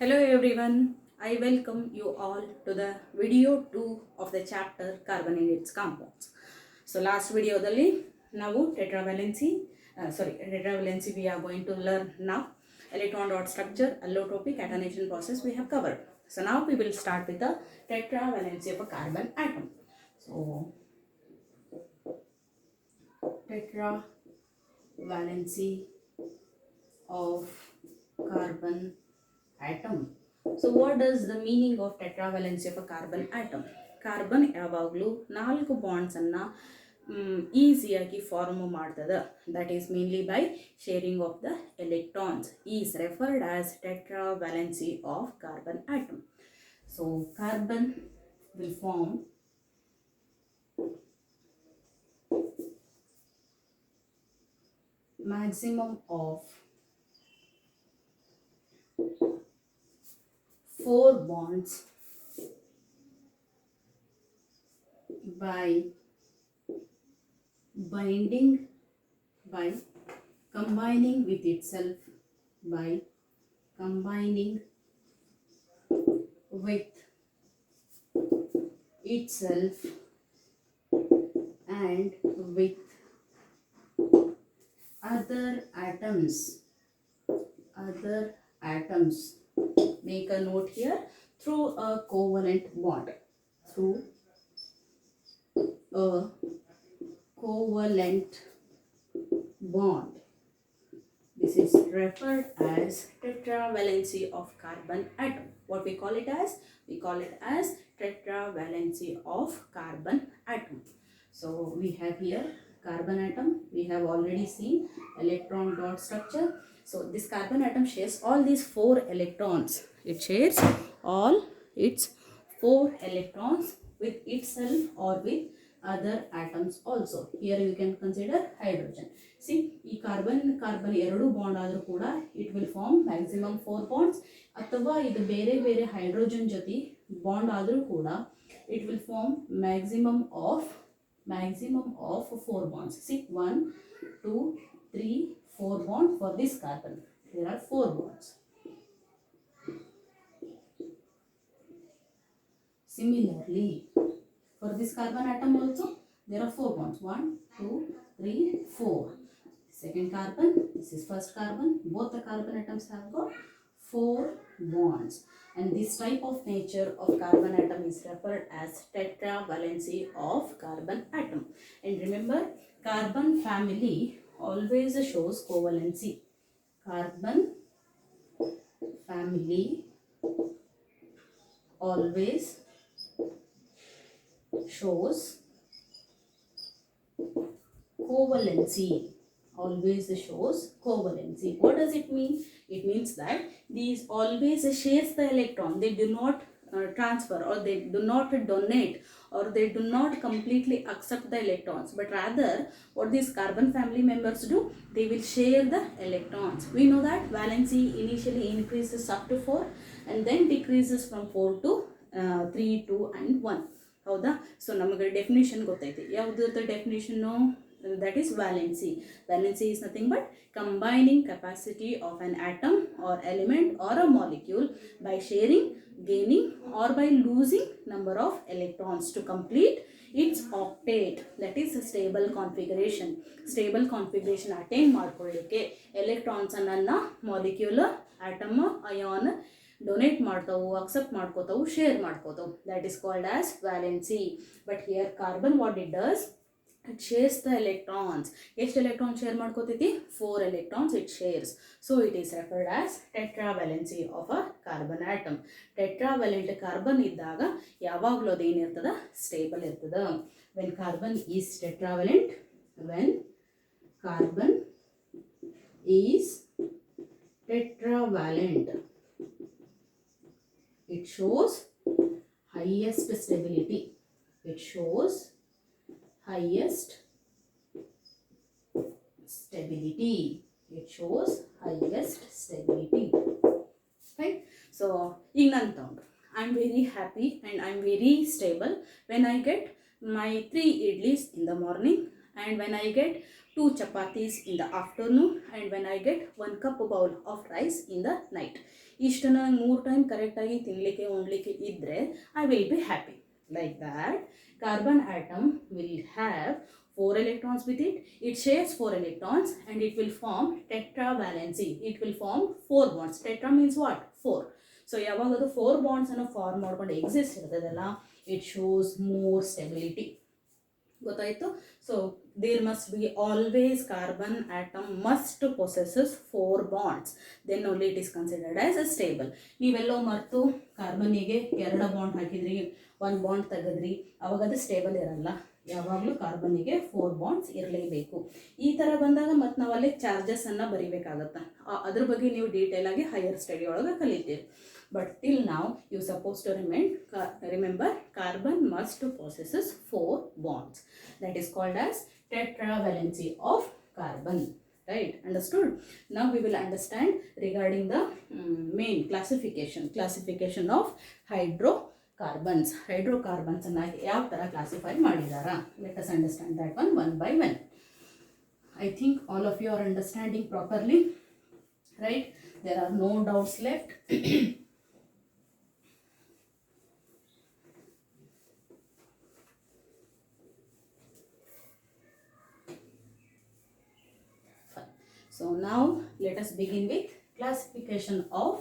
Hello everyone, I welcome you all to the video 2 of the chapter Carbon and its compounds. So last video dalli ನಾವು tetravalency we are going to learn now. Electron dot structure, allotropic, catenation process we have covered. So now we will start with the tetravalency of a carbon atom. So tetravalency of carbon atom. So what does the meaning of tetravalency of a carbon atom? Carbon ಯಾವಾಗಲೂ 4 ಬಾಂಡ್ಸನ್ನು ಈಸಿಯಾಗಿ form ಮಾಡ್ತದೆ. That is mainly by sharing of the electrons is referred as tetravalency of carbon atom. So carbon will form maximum of 4 bonds by combining with itself and with other atoms. Make a note here, through a covalent bond. This is referred as tetravalency of carbon atom. What we call it as? We call it as tetravalency of carbon atom. So we have here carbon atom. We have already seen electron dot structure. So this carbon atom shares all these 4 electrons. It shares all its 4 electrons with itself or with other atoms also. Here you can consider hydrogen. See, ಈ carbon ಎರಡು bond ಆದರೂ ಕೂಡ it will form maximum 4 bonds. ಅಥವಾ ಇದು ಬೇರೆ ಬೇರೆ hydrogen ಜೊತೆ bond ಆದರೂ ಕೂಡ it will form maximum of 4 bonds. See, 1, 2, 3, 4 bonds for this carbon. There are 4 bonds. Similarly, for this carbon atom also, there are 4 bonds. 1, 2, 3, 4. Second carbon, this is first carbon. Both the carbon atoms have got 4 bonds. And this type of nature of carbon atom is referred as tetravalency of carbon atom. And remember, carbon family always shows covalency. Carbon family always shows covalency. What does it mean? It means that these always shares the electron. They do not transfer, or they do not donate, or they do not completely accept the electrons, but rather what these carbon family members do, they will share the electrons. We know that valency initially increases up to 4 and then decreases from 4 to 3, 2 and 1. ಹೌದಾ? So ನಮಗೆ definition ಗೊತ್ತೈತಿ. ಯಾವುದ್ರದ್ದು definition? That is valency. Valency is nothing but combining capacity of an atom or element or a molecule by sharing, gaining or by losing number of electrons to complete its octet. That is a stable configuration. Stable configuration attain ಮಾಡ್ಕೊಳ್ಳಿಕ್ಕೆ electrons ಅನ್ನ molecule, atom, ion donate ಮಾಡ್ತಾವು, accept ಮಾಡ್ಕೋತಾವು, share ಮಾಡ್ಕೋತಾವು. That is called as valency. But here carbon, what it does, it shares the electrons. ಎಷ್ಟು electron share ಮಾಡ್ಕೋತೈತಿ? 4 electrons it shares. So it is referred as tetravalency of a carbon atom. Tetravalent carbon ಇದ್ದಾಗ ಯಾವಾಗಲೂ ಅದು ಏನಿರ್ತದ? Stable ಇರ್ತದ. When carbon is tetravalent, it shows highest stability. Right? So ಈಗ ನಾನು ತಗೊಂಡು I'm very happy and I'm very stable when I get my 3 idlis in the morning and when I get 2 chapatis in the afternoon, and when I get 1 cup bowl of rice in the night. ಇಷ್ಟನ್ನು 3 time ಕರೆಕ್ಟಾಗಿ ತಿನ್ನಲಿಕ್ಕೆ ಉಣ್ಲಿಕ್ಕೆ ಇದ್ದರೆ I will be happy. Like that carbon atom will have 4 electrons with it. It shares 4 electrons and it will form tetravalency. It will form 4 bonds. Tetra means what? 4. So ಯಾವಾಗ ಅದು 4 bonds ಅನ್ನು form ಮಾಡ್ಕೊಂಡು exist ಇರ್ತದಲ್ಲ, it shows more stability. ಗೊತ್ತಾಯಿತು? So there must be always carbon atom must possesses 4 bonds, then only it is considered as a stable. ನೀವೆಲ್ಲೋ ಮರೆತು ಕಾರ್ಬನ್ನಿಗೆ 2 bond ಹಾಕಿದ್ರಿ, 1 ಬಾಂಡ್ ತೆಗೆದ್ರಿ, ಅವಾಗ ಅದು ಸ್ಟೇಬಲ್ ಇರಲ್ಲ. ಯಾವಾಗಲೂ ಕಾರ್ಬನ್ನಿಗೆ 4 bonds ಇರಲೇಬೇಕು. ಈ ಥರ ಬಂದಾಗ ಮತ್ತು ನಾವಲ್ಲಿ ಚಾರ್ಜಸನ್ನು ಬರೀಬೇಕಾಗತ್ತೆ. ಅದ್ರ ಬಗ್ಗೆ ನೀವು ಡೀಟೇಲ್ ಆಗಿ ಹೈಯರ್ ಸ್ಟಡಿ ಒಳಗೆ ಕಲಿತೀರಿ. But till now you supposed to remember carbon must possesses 4 bonds. That is called as tetravalency of carbon. Right? Understood? Now we will understand regarding the main classification of hydrocarbons. Hydrocarbons anna yav tara classify madidara. Let us understand that one by one. I think all of you are understanding properly. Right? There are no doubts left. So now let us begin with classification of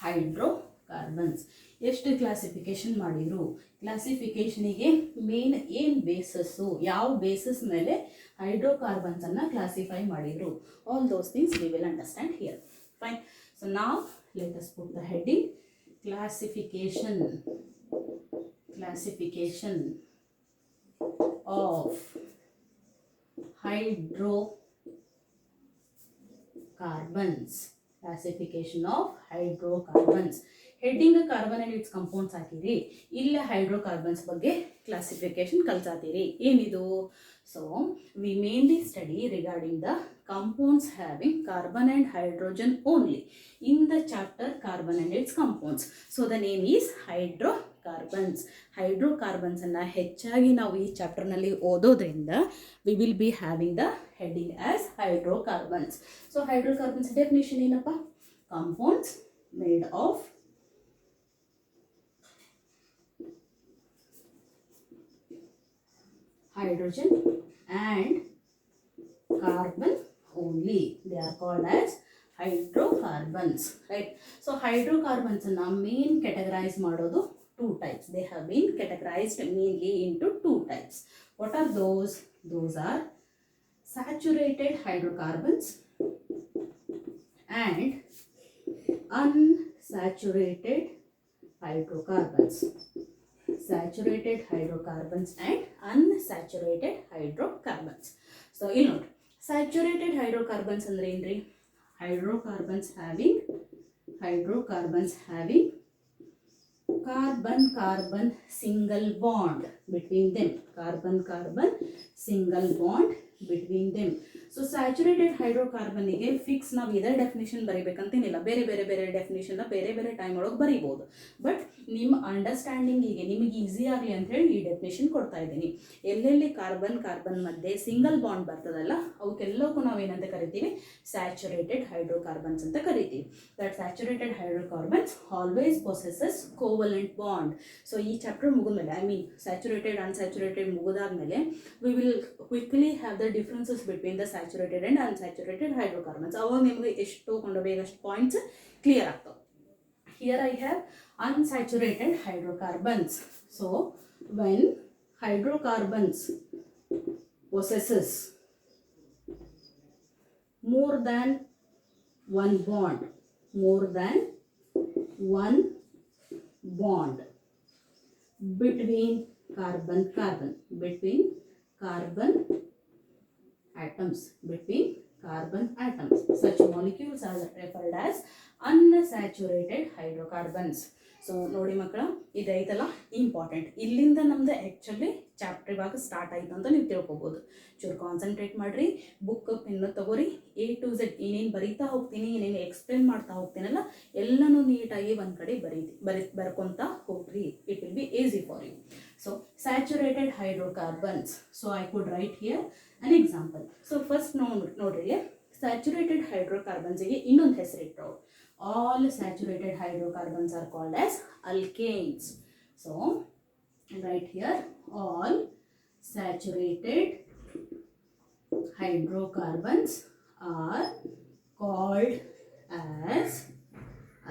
hydrocarbons. ಎಷ್ಟು classification ಮಾಡಿದ್ರು? ಕ್ಲಾಸಿಫಿಕೇಶನಿಗೆ main ಏನು bases, ಯಾವ basis ಮೇಲೆ ಹೈಡ್ರೋಕಾರ್ಬನ್ಸನ್ನು classify ಮಾಡಿದ್ರು, all those things we will understand here. Fine. So ನಾವು let us put the heading classification of hydrocarbons. Classification of hydrocarbons. Heading carbon and its compounds ಹಾಕಿರಿ, ಇಲ್ಲ ಹೈಡ್ರೋಕಾರ್ಬನ್ಸ್ ಬಗ್ಗೆ ಕ್ಲಾಸಿಫಿಕೇಶನ್ ಕಲ್ಸಾತೀರಿ. ಏನಿದು? So we mainly study regarding the compounds having carbon and hydrogen only in the chapter carbon and its compounds. So the name is hydrocarbons. Hydrocarbons ಅನ್ನು ಹೆಚ್ಚಾಗಿ ನಾವು ಈ ಚಾಪ್ಟರ್ನಲ್ಲಿ ಓದೋದ್ರಿಂದ we will be having the heading as hydrocarbons. So hydrocarbons definition ಏನಪ್ಪ? Compounds made of hydrogen and carbon only. They are called as hydrocarbons. Right? So hydrocarbons na main categorize ಮಾಡೋದು 2 types. They have been categorized mainly into 2 types. What are those? Those are saturated hydrocarbons and unsaturated hydrocarbons. Saturated hydrocarbons and unsaturated hydrocarbons. So you know, saturated hydrocarbons ಅಂದ್ರೆ ಏನ್ರಿ? hydrocarbons having carbon single bond between them. Carbon single bond between them. So saturated ಹೈಡ್ರೋಕಾರ್ಬನ್ನಿಗೆ fix ನಾವು ಇದೇ definition ಬರೀಬೇಕಂತೇನಿಲ್ಲ. ಬೇರೆ ಡೆಫಿನೇಷನ್ನ ಬೇರೆ time ಒಳಗೆ ಬರೀಬೋದು. But ನಿಮ್ಮ ಅಂಡರ್ಸ್ಟ್ಯಾಂಡಿಂಗಿಗೆ ನಿಮಗೆ ಈಸಿ ಆಗಲಿ ಅಂಥೇಳಿ ಈ ಡೆಫಿನೇಷನ್ ಕೊಡ್ತಾ ಇದ್ದೀನಿ. ಎಲ್ಲೆಲ್ಲಿ ಕಾರ್ಬನ್ ಮಧ್ಯೆ ಸಿಂಗಲ್ ಬಾಂಡ್ ಬರ್ತದಲ್ಲ, ಅವಕ್ಕೆಲ್ಲಕ್ಕೂ ನಾವೇನಂತ ಕರಿತೀವಿ? ಸ್ಯಾಚುರೇಟೆಡ್ ಹೈಡ್ರೋಕಾರ್ಬನ್ಸ್ ಅಂತ ಕರಿತೀವಿ. That saturated hydrocarbons always possesses covalent bond. So ಈ ಚಾಪ್ಟರ್ ಮುಗಿದ್ಮೇಲೆ, ಐ ಮೀನ್ ಸ್ಯಾಚುರೇಟೆಡ್ ಅನ್ಸ್ಯಾಚುರೇಟೆಡ್ ಮುಗಿದಾದ್ಮೇಲೆ we will quickly have the differences between the saturated and unsaturated hydrocarbons. ಅವಾಗ ನಿಮಗೆ ಎಷ್ಟು ಕೊಂಡೋಗಬೇಕಷ್ಟು ಪಾಯಿಂಟ್ಸ್ ಕ್ಲಿಯರ್ ಆಗ್ತವೆ. Here I have unsaturated hydrocarbons. So when hydrocarbons possesses more than one bond between carbon atoms, such molecules are referred as unsaturated hydrocarbons. So ನೋಡಿ ಮಕ್ಕಳ, ಇದೈತಲ್ಲ important. ಇಲ್ಲಿಂದ ನಮ್ದು actually chapter ಇವಾಗ ಸ್ಟಾರ್ಟ್ ಆಯಿತು ಅಂತ ನೀವು ತಿಳ್ಕೊಬೋದು. ಚೂರು ಕಾನ್ಸಂಟ್ರೇಟ್ ಮಾಡಿರಿ, ಬುಕ್ ಪೆನ್ನು ತಗೋರಿ, A to Z ಏನೇನು ಬರೀತಾ ಹೋಗ್ತೀನಿ, ಏನೇನು ಎಕ್ಸ್ಪ್ಲೇನ್ ಮಾಡ್ತಾ ಹೋಗ್ತೀನಲ್ಲ, ಎಲ್ಲನೂ ನೀಟಾಗಿ ಒಂದು ಕಡೆ ಬರ್ಕೊತಾ ಹೋಗ್ರಿ. It will be easy for you. So saturated hydrocarbons. So I could write here an example. So first ನೋಡ್ರಿ saturated hydrocarbons ಗೆ ಇನ್ನೊಂದು ಹೆಸರಿಟ್ಟು. All saturated hydrocarbons are called as alkanes. So write here all saturated hydrocarbons are called as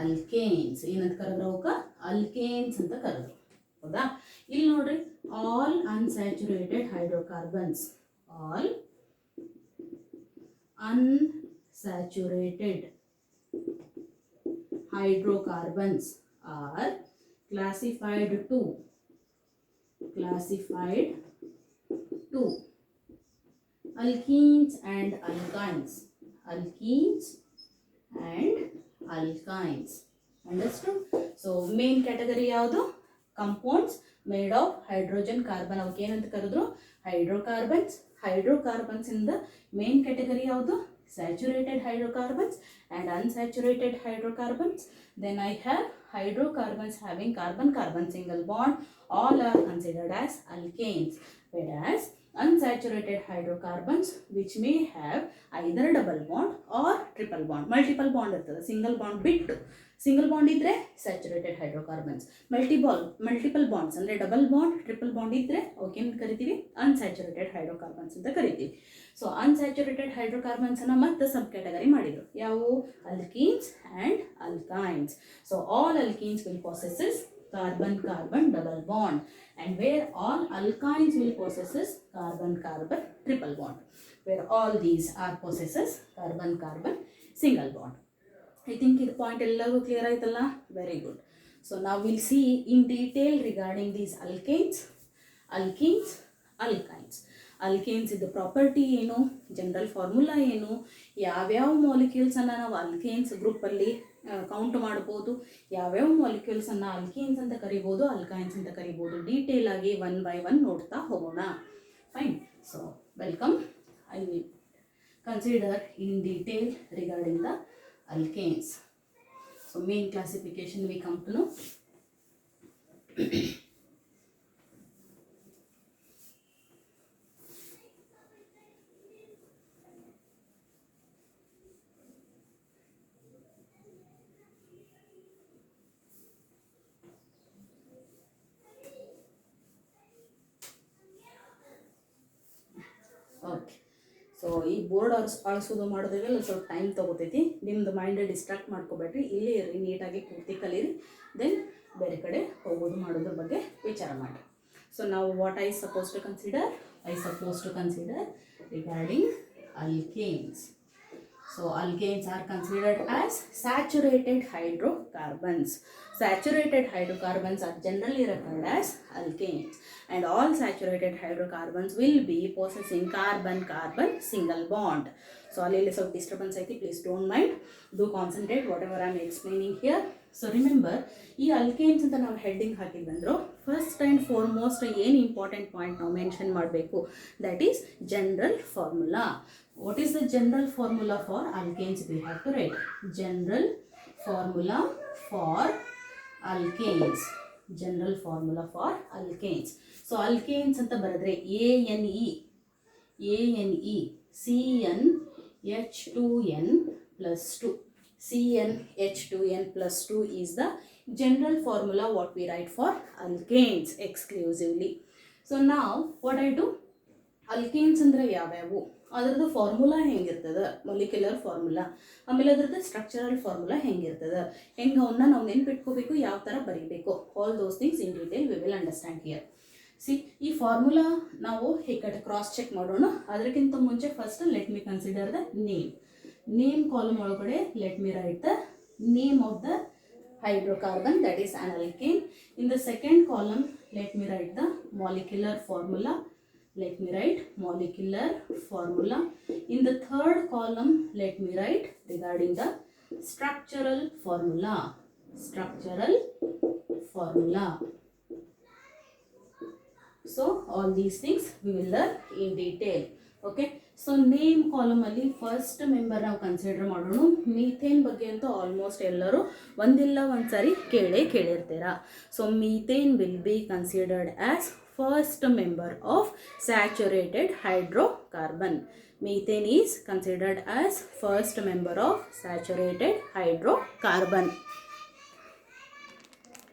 alkanes. ಏನಂತ ಕರೆದ್ರು ಅವಕ್ಕ alkanes ಅಂತ ಕರೆದ್ರು. ಹೌದಾ? ಇಲ್ಲಿ ನೋಡ್ರಿ all unsaturated hydrocarbons, all unsaturated hydrocarbons are classified to alkenes and alkynes. Alkenes and alkynes. Understood? So main category ಯಾವುದು? Compounds made of hydrogen carbon. ಅವಕ್ಕೆ ಏನಂತ ಕರೆದ್ರು? Hydrocarbons. Hydrocarbons in the main category ಯಾವುದು? Saturated hydrocarbons and unsaturated hydrocarbons. Then I have hydrocarbons having carbon-carbon single bond. All are considered as alkanes. Whereas unsaturated hydrocarbons which may have either double bond or triple bond. Multiple bond ಇರ್ತದೆ. Single bond ಬಿಟ್ಟು. Single bond ಇದ್ರೆ saturated hydrocarbons. Multiple bonds ಅಂದರೆ double bond, triple bond ಇದ್ರೆ ಅವಕ್ಕೆ ಏನು ಕರಿತೀವಿ? Unsaturated hydrocarbons ಅಂತ ಕರಿತೀವಿ. ಸೊ unsaturated hydrocarbons ಅನ್ನ ಮತ್ತೆ ಸಬ್ ಕ್ಯಾಟಗರಿ ಮಾಡಿದ್ರು. ಯಾವುವು? Alkenes and alkynes. So all alkenes will possesses carbon-carbon double bond, and where all alkynes will possesses carbon-carbon triple bond, where all these are possesses carbon-carbon single bond. I think this point ಎಲ್ಲರಿಗೂ clear ಆಯ್ತಲ್ಲ? Very good. So now we'll see in detail regarding these alkanes, alkenes, alkynes. Alkanes ಇದು property ಏನು, general formula ಏನು, ಯಾವ್ಯಾವ ಮಾಲಿಕ್ಯೂಲ್ಸನ್ನು ನಾವು alkanes ಗ್ರೂಪಲ್ಲಿ count ಮಾಡ್ಬೋದು, ಯಾವ್ಯಾವ ಮಾಲಿಕ್ಯೂಲ್ಸನ್ನು ಅಲ್ಕೇನ್ಸ್ ಅಂತ ಕರಿಬೋದು, ಅಲ್ಕೈನ್ಸ್ ಅಂತ ಕರಿಬೋದು, ಡೀಟೇಲ್ ಆಗಿ ಒನ್ ಬೈ ಒನ್ ನೋಡ್ತಾ ಹೋಗೋಣ. Fine. So welcome. I will consider in detail regarding the alkanes. So main classification we come to know. Okay. So ಈ ಬೋರ್ಡ್ ಅಳಿಸೋದು ಮಾಡೋದ್ರಲ್ಲಿ ಸ್ವಲ್ಪ ಟೈಮ್ ತೊಗೋತೈತಿ. ನಿಮ್ದು ಮೈಂಡ್ ಡಿಸ್ಟ್ರಾಕ್ಟ್ ಮಾಡ್ಕೋಬೇಡ್ರಿ, ಇಲ್ಲೇ ಇರ್ರಿ, ನೀಟಾಗಿ ಕೂತಿ ಕಲೀರಿ, ದೆನ್ ಬೇರೆ ಕಡೆ ಹೋಗೋದು ಮಾಡೋದ್ರ ಬಗ್ಗೆ ವಿಚಾರ ಮಾಡಿರಿ. ಸೊ ನಾವು what I suppose to consider regarding alkanes. So alkanes are considered as saturated hydrocarbons. Saturated hydrocarbons are generally referred as alkanes, and all saturated hydrocarbons will be possessing carbon-carbon single bond. So already some disturbance I think, please don't mind, do concentrate whatever I am explaining here. So remember, ಈ alkanes ಅಂತ ನಾವು heading ಹಾಕಿದ್ವಂದ್ರು, first and foremost ಏನು important point ನಾವು mention ಮಾಡಬೇಕು, that is general formula. What is the general formula for alkanes? We have to write general formula for alkanes. General formula for alkanes. So alkanes anta baradre ANE CnH2n plus 2. CnH2n plus 2 is the general formula what we write for alkanes exclusively. So now what I do, alkanes ಅಂದ್ರೆ ಯಾವ್ಯಾವು, ಅದರದ್ದು formula ಹೆಂಗಿರ್ತದೆ, molecular formula, ಆಮೇಲೆ ಅದರದ್ದು structural formula ಹೆಂಗಿರ್ತದೆ, ಹೆಂಗೆ ಅವನ್ನ ನಾವು ನೆನ್ಪಿಟ್ಕೋಬೇಕು, ಯಾವ ಥರ ಬರೀಬೇಕು, all those things in detail we will understand here. See, ಈ ಫಾರ್ಮುಲಾ ನಾವು ಹೇಗೆ ಕ್ರಾಸ್ ಚೆಕ್ ಮಾಡೋಣ. ಅದಕ್ಕಿಂತ ಮುಂಚೆ first let me consider the name column ಒಳಗಡೆ let me write the name of the hydrocarbon, that is an alkane. In the second column let me write the molecular formula. Let me write molecular formula. In the third column let me write regarding the structural formula. So all these things we will learn in detail. Okay, so name ಕಾಲಮಲ್ಲಿ first member ನಾವು consider ಮಾಡೋಣ. Methane ಬಗ್ಗೆ ಅಂತೂ almost ಎಲ್ಲರೂ ಒಂದಿಲ್ಲ ಒಂದು ಸಾರಿ ಕೇಳಿರ್ತೀರಾ. So methane will be considered as first member of saturated hydrocarbon. Methane is considered as first member of saturated hydrocarbon.